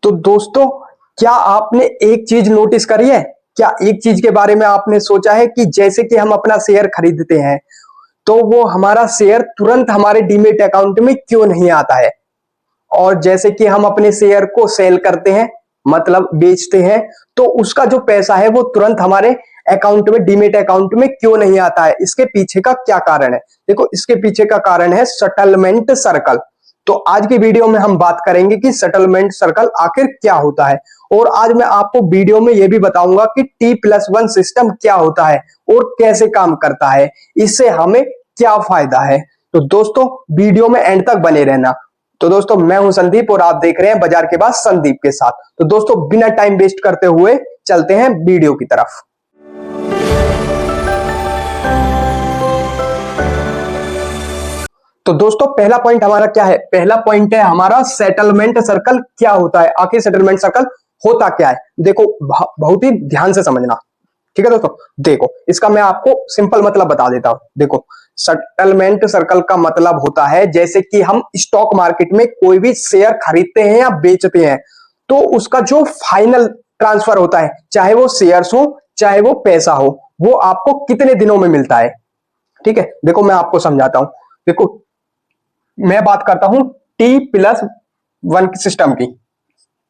तो दोस्तों, क्या आपने एक चीज नोटिस करी है? क्या एक चीज के बारे में आपने सोचा है कि जैसे कि हम अपना शेयर खरीदते हैं तो वो हमारा शेयर तुरंत हमारे डीमेट अकाउंट में क्यों नहीं आता है, और जैसे कि हम अपने शेयर को सेल करते हैं मतलब बेचते हैं तो उसका जो पैसा है वो तुरंत हमारे अकाउंट में, डीमेट अकाउंट में क्यों नहीं आता है? इसके पीछे का क्या कारण है? देखो, इसके पीछे का कारण है सेटलमेंट सर्कल। तो आज की वीडियो में हम बात करेंगे कि सेटलमेंट सर्कल आखिर क्या होता है, और आज मैं आपको वीडियो में यह भी बताऊंगा कि T+1 सिस्टम क्या होता है और कैसे काम करता है, इससे हमें क्या फायदा है। तो दोस्तों, वीडियो में एंड तक बने रहना। तो दोस्तों, मैं हूं संदीप और आप देख रहे हैं बाजार के बाद संदीप के साथ। तो दोस्तों, बिना टाइम वेस्ट करते हुए चलते हैं वीडियो की तरफ। तो दोस्तों, पहला पॉइंट हमारा क्या है? पहला पॉइंट है हमारा सेटलमेंट सर्कल क्या होता है। आखिर सेटलमेंट सर्कल होता क्या है? देखो, बहुत ही ध्यान से समझना, ठीक है दोस्तों। देखो, इसका मैं आपको सिंपल मतलब बता देता हूं। देखो, सेटलमेंट सर्कल का मतलब होता है जैसे कि हम स्टॉक मार्केट में कोई भी शेयर खरीदते हैं या बेचते हैं तो उसका जो फाइनल ट्रांसफर होता है, चाहे वो शेयर्स हो चाहे वो पैसा हो, वो आपको कितने दिनों में मिलता है। ठीक है, देखो मैं आपको समझाता हूं। देखो, मैं बात करता हूं T+1 सिस्टम की,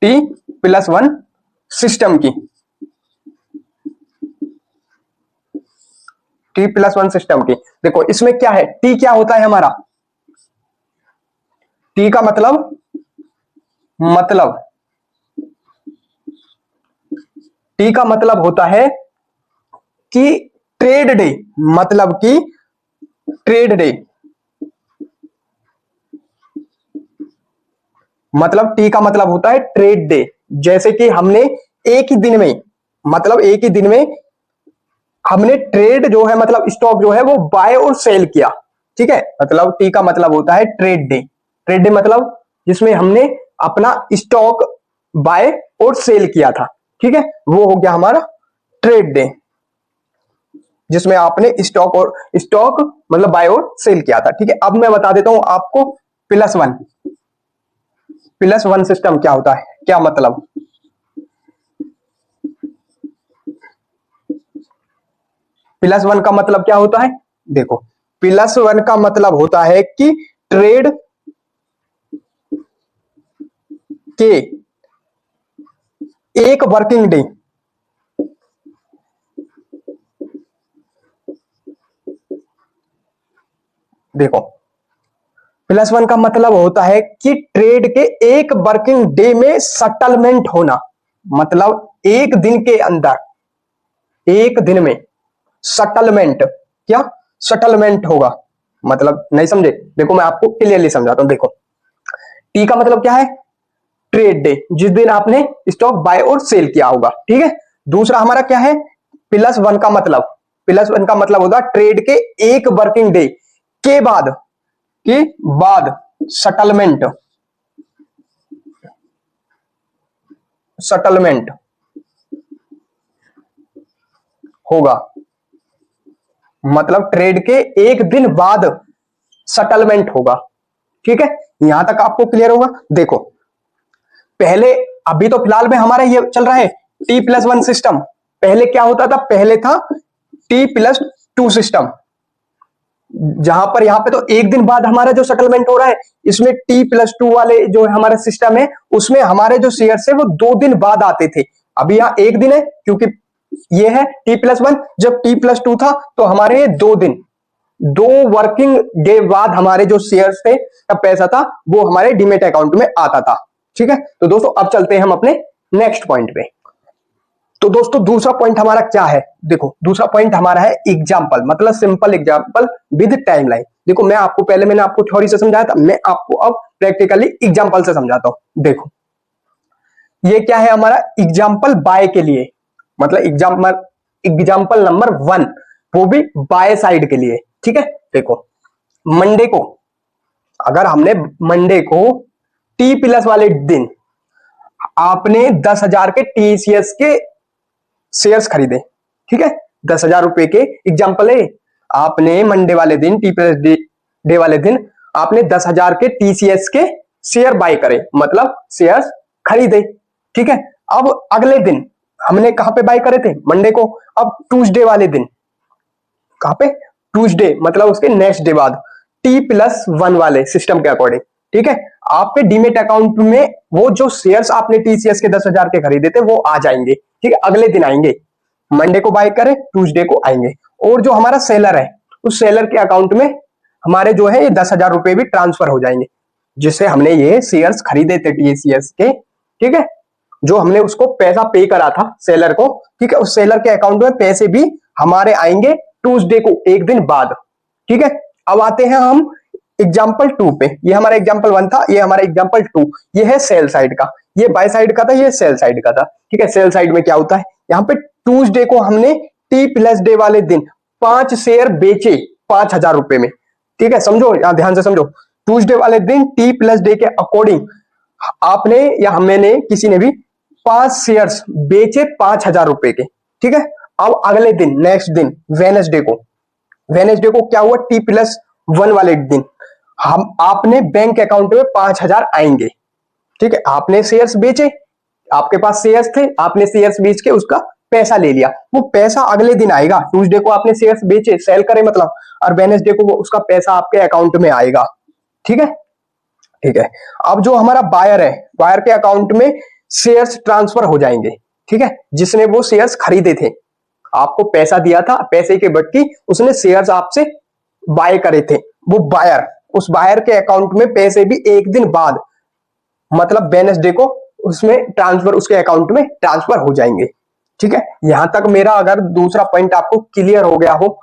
T+1 सिस्टम की, T+1 सिस्टम की। देखो, इसमें क्या है? T क्या होता है हमारा? T का मतलब T का मतलब होता है कि ट्रेड डे, मतलब कि ट्रेड डे, मतलब T का मतलब होता है ट्रेड डे। जैसे कि हमने एक ही दिन में, मतलब एक ही दिन में हमने ट्रेड जो है, मतलब स्टॉक जो है वो बाय और सेल किया। ठीक है, मतलब T का मतलब होता है ट्रेड डे। ट्रेड डे मतलब जिसमें हमने अपना स्टॉक बाय और सेल किया था। ठीक है, वो हो गया हमारा ट्रेड डे, जिसमें आपने स्टॉक मतलब बाय और सेल किया था। ठीक है, अब मैं बता देता हूं आपको प्लस वन सिस्टम क्या होता है, क्या मतलब। +1 का मतलब क्या होता है? देखो, +1 का मतलब होता है कि ट्रेड के एक वर्किंग डे, देखो +1 का मतलब होता है कि ट्रेड के एक वर्किंग डे में सेटलमेंट होना, मतलब एक दिन के अंदर, एक दिन में सेटलमेंट, क्या सेटलमेंट होगा। मतलब नहीं समझे? देखो मैं आपको क्लियरली समझाता हूं। देखो, टी का मतलब क्या है? ट्रेड डे, जिस दिन आपने स्टॉक बाय और सेल किया होगा। ठीक है, दूसरा हमारा क्या है? प्लस वन का मतलब होता है ट्रेड के एक वर्किंग डे के बाद, सेटलमेंट, सेटलमेंट होगा, मतलब ट्रेड के एक दिन बाद सेटलमेंट होगा। ठीक है, यहां तक आपको क्लियर होगा। देखो, पहले, अभी तो फिलहाल में हमारा ये चल रहा है T+1 सिस्टम। पहले क्या होता था? पहले था T+2 सिस्टम, जहां पर यहां पे तो एक दिन बाद हमारा जो सेटलमेंट हो रहा है, इसमें T+2 वाले जो हमारा सिस्टम है उसमें हमारे जो शेयर्स है वो 2 दिन बाद आते थे। अभी यहां एक दिन है क्योंकि ये है T+1। जब T+2 था तो हमारे ये 2 दिन, 2 वर्किंग डे बाद हमारे जो शेयर्स थे का पैसा था वो हमारे डीमेट अकाउंट में आता था। ठीक है, तो दोस्तों अब चलते हैं हम अपने नेक्स्ट पॉइंट पे। तो दोस्तों, दूसरा पॉइंट हमारा क्या है? देखो, दूसरा पॉइंट हमारा है एग्जाम्पल, मतलब सिंपल एग्जाम्पल विद टाइमलाइन। देखो, मैंने आपको थ्योरी से समझाया था, मैं आपको अब प्रैक्टिकली एग्जाम्पल से समझाता हूं। देखो, ये क्या है हमारा? एग्जाम्पल बाय के लिए, मतलब एग्जाम्पल नंबर 1, वो भी बाय साइड के लिए। ठीक है, देखो, मंडे को, अगर हमने मंडे को T+ वाले दिन आपने 10,000 के TCS के शेयर्स खरीदे। ठीक है, 10,000 रुपए के एग्जाम्पल है। आपने मंडे वाले दिन, T+डे वाले दिन आपने 10,000 के TCS के शेयर बाय करे, मतलब शेयर्स खरीदे। ठीक है। अब अगले दिन हमने कहां पे बाय करे थे, मंडे को। अब ट्यूसडे वाले दिन कहां पे, ट्यूसडे मतलब उसके नेक्स्ट डे बाद, T+1 वाले सिस्टम के अकॉर्डिंग, ठीक है। आपके डीमेट अकाउंट में वो जो शेयर्स आपने TCS के 10,000 के खरीदे थे वो आ जाएंगे, ठीक है, अगले दिन आएंगे। मंडे को बाय करें, ट्यूसडे को आएंगे। और जो हमारा सेलर है, उस सेलर के अकाउंट में हमारे जो है ये 10,000 रुपए भी ट्रांसफर हो जाएंगे, जिससे हमने ये शेयर्स खरीदे थे TCS के, ठीक है। जो हमने उसको पैसा पे करा था सेलर को, ठीक है, उस सेलर के अकाउंट में पैसे भी हमारे आएंगे ट्यूसडे को, एक दिन बाद, ठीक है। अब आते हैं हम एग्जाम्पल 2 पे। ये हमारा एग्जाम्पल 1 था, ये हमारा एग्जाम्पल 2। ये है सेल साइड का, ये बाय साइड का था, ये सेल साइड का था, ठीक है। सेल साइड में क्या होता है, यहाँ पे ट्यूसडे को हमने T+डे वाले दिन 5 शेयर बेचे 5,000 रुपए में, ठीक है। समझो, यहां ध्यान से समझो। ट्यूसडे वाले दिन T+डे के अकॉर्डिंग आपने या हमने किसी ने भी 5 शेयर्स बेचे 5,000 रुपए के, ठीक है। अब अगले दिन, नेक्स्ट दिन वेडनेसडे को क्या हुआ, T+1 वाले दिन हम आपने बैंक अकाउंट में 5,000 आएंगे, ठीक है। आपने शेयर्स बेचे, आपके पास शेयर्स थे, आपने शेयर्स बेच के उसका पैसा ले लिया, वो पैसा अगले दिन आएगा। ट्यूसडे को आपने शेयर्स बेचे, सेल करे मतलब, और वेडनेसडे को वो उसका पैसा आपके अकाउंट में आएगा, ठीक है, ठीक है। अब जो हमारा बायर है, बायर के अकाउंट में शेयर्स ट्रांसफर हो जाएंगे, ठीक है, जिसने वो शेयर्स खरीदे थे, आपको पैसा दिया था, पैसे के बदले उसने शेयर्स आपसे बाय करे थे, वो बायर, उस बायर के अकाउंट में पैसे भी एक दिन बाद मतलब वेडनेसडे को उसमें ट्रांसफर, उसके अकाउंट में ट्रांसफर हो जाएंगे, ठीक है। यहां तक मेरा अगर दूसरा पॉइंट आपको क्लियर हो गया हो,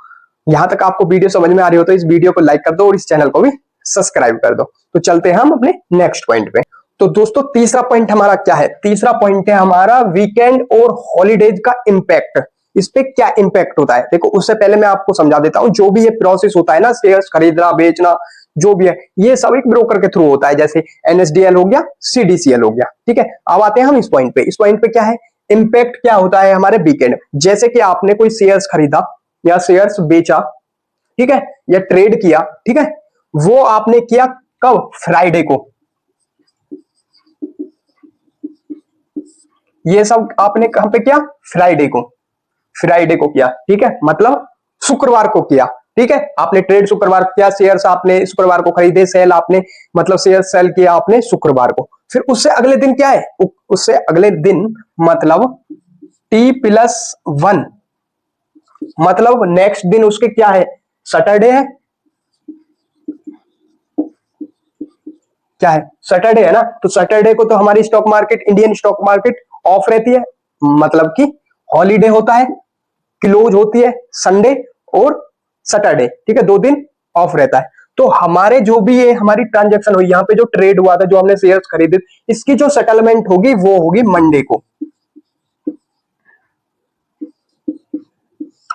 यहां तक आपको वीडियो समझ में आ रही हो, तो इस वीडियो को लाइक कर दो और इस चैनल को भी सब्सक्राइब कर दो। तो चलते हैं हम अपने नेक्स्ट पॉइंट पे। तो दोस्तों तीसरा पॉइंट हमारा क्या है, तीसरा पॉइंट है हमारा वीकेंड और हॉलीडेज का इंपैक्ट। इस पे क्या इंपैक्ट होता है, देखो उससे पहले मैं आपको समझा देता हूं। जो भी ये प्रोसेस होता है ना, शेयर्स खरीदना बेचना जो भी है, ये सब एक ब्रोकर के थ्रू होता है, जैसे NSDL हो गया, CDCL हो गया, ठीक है। अब आते हैं हम इस पॉइंट पे। इस पॉइंट पे क्या है, इंपैक्ट क्या होता है हमारे वीकेंड। जैसे कि आपने कोई शेयर्स खरीदा या शेयर्स बेचा, ठीक है, या ट्रेड किया, ठीक है, वो आपने किया कब, फ्राइडे को। ये सब आपने कहां पे किया, फ्राइडे को किया, ठीक है, मतलब शुक्रवार को किया, ठीक है। आपने ट्रेड शुक्रवार किया, शेयर्स आपने शुक्रवार को खरीदे, सेल आपने मतलब शेयर सेल किया आपने शुक्रवार को। फिर उससे अगले दिन क्या है, उससे अगले दिन मतलब T+1 मतलब नेक्स्ट दिन उसके क्या है, सैटरडे है, क्या है, सैटरडे है ना। तो सैटरडे को तो हमारी stock market, Indian stock market of रहती है, मतलब कि हॉलीडे होता है, क्लोज होती है संडे और सैटरडे, ठीक है, 2 दिन ऑफ रहता है। तो हमारे जो भी ये हमारी ट्रांजैक्शन हुई, यहाँ पे जो ट्रेड हुआ था, जो हमने शेयर्स खरीदे, इसकी जो सेटलमेंट होगी वो होगी मंडे को।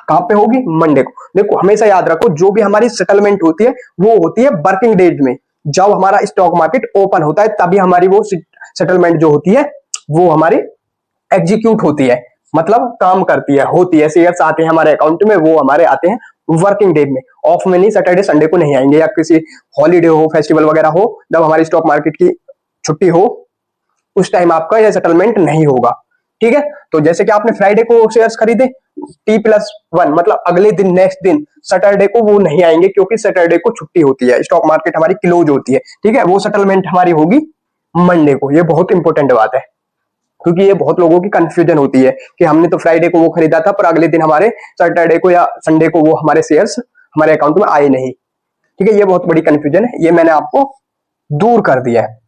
कहां पे होगी, मंडे को। देखो हमेशा याद रखो, जो भी हमारी सेटलमेंट होती है वो होती है वर्किंग डेज में। जब हमारा स्टॉक मार्केट ओपन होता है तभी हमारी वो सेटलमेंट जो होती है वो हमारी एग्जीक्यूट होती है, मतलब काम करती है, होती है। शेयर्स आते हैं हमारे अकाउंट में, वो हमारे आते हैं वर्किंग डे में, ऑफ में नहीं, सैटरडे संडे को नहीं आएंगे, या किसी हॉलीडे हो, फेस्टिवल वगैरह हो, जब हमारी स्टॉक मार्केट की छुट्टी हो, उस टाइम आपका यह सेटलमेंट नहीं होगा, ठीक है। तो जैसे कि आपने फ्राइडे को शेयर्स खरीदे, T+1 मतलब अगले दिन, नेक्स्ट दिन सैटरडे को वो नहीं आएंगे, क्योंकि सैटरडे को छुट्टी होती है, स्टॉक मार्केट हमारी क्लोज होती है, ठीक है। वो सेटलमेंट हमारी होगी मंडे को। ये बहुत इंपॉर्टेंट बात है, क्योंकि ये बहुत लोगों की कंफ्यूजन होती है कि हमने तो फ्राइडे को वो खरीदा था, पर अगले दिन हमारे सैटरडे को या संडे को वो हमारे शेयर्स हमारे अकाउंट में आए नहीं, ठीक है। ये बहुत बड़ी कंफ्यूजन है, ये मैंने आपको दूर कर दिया है,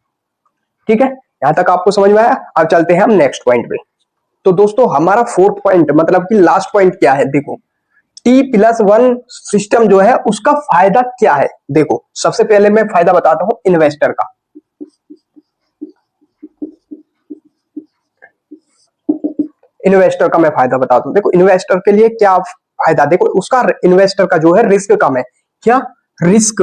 ठीक है। यहां तक आपको समझ में आया। अब चलते हैं हम नेक्स्ट पॉइंट पे। तो दोस्तों हमारा फोर्थ पॉइंट मतलब कि लास्ट पॉइंट क्या है, देखो T+1 सिस्टम जो है उसका फायदा क्या है। देखो सबसे पहले मैं फायदा बताता हूं इन्वेस्टर का। इन्वेस्टर का मैं फायदा बताता हूं। देखो इन्वेस्टर के लिए क्या फायदा, देखो उसका इन्वेस्टर का जो है रिस्क कम है। क्या रिस्क,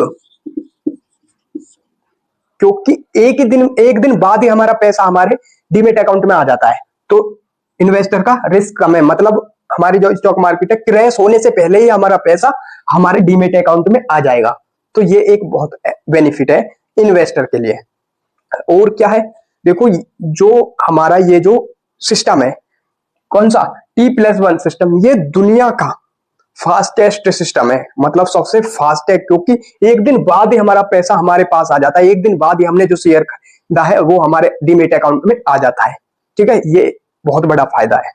क्योंकि एक दिन बाद ही हमारा पैसा हमारे डीमेट अकाउंट में आ जाता है, तो इन्वेस्टर का रिस्क कम है। मतलब हमारी जो स्टॉक मार्केट है, क्रैश होने से पहले ही हमारा पैसा हमारे डीमेट अकाउंट में आ जाएगा। तो ये एक बहुत बेनिफिट है इन्वेस्टर के लिए। और क्या है, देखो जो हमारा ये जो सिस्टम है, कौन सा T+1 सिस्टम, ये दुनिया का फास्टेस्ट सिस्टम है, मतलब सबसे फास्ट है, क्योंकि एक दिन बाद ही हमारा पैसा हमारे पास आ जाता है, एक दिन बाद ही हमने जो शेयर खरीदा है वो हमारे डीमेट अकाउंट में आ जाता है। ठीक है, ये बहुत बड़ा फायदा है।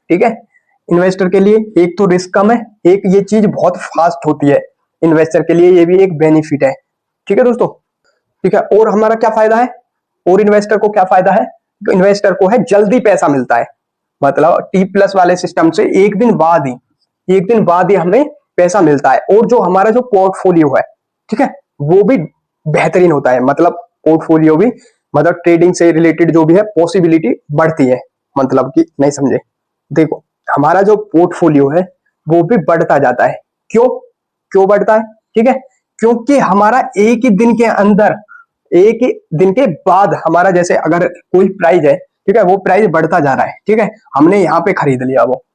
ठीक है, इन्वेस्टर के लिए एक तो रिस्क कम है, एक ये चीज बहुत फास्ट होती है, इन्वेस्टर के लिए ये भी एक बेनिफिट है। ठीक है दोस्तों, ठीक है। और हमारा क्या फायदा है, और इन्वेस्टर को क्या फायदा है, इन्वेस्टर को है जल्दी पैसा मिलता है, मतलब T+ वाले सिस्टम से एक दिन बाद ही हमें पैसा मिलता है। और जो हमारा जो पोर्टफोलियो है, ठीक है, वो भी बेहतरीन होता है, मतलब पोर्टफोलियो भी, मतलब ट्रेडिंग से रिलेटेड जो भी है पॉसिबिलिटी बढ़ती है, मतलब कि नहीं समझे, देखो हमारा जो पोर्टफोलियो है वो भी बढ़ता जाता है। क्यों बढ़ता है, ठीक है, क्योंकि हमारा एक ही दिन के अंदर, एक ही दिन के बाद हमारा, जैसे अगर कोई प्राइस है, ठीक है, वो प्राइस बढ़ता जा रहा है, ठीक है, हमने यहाँ पे खरीद लिया वो,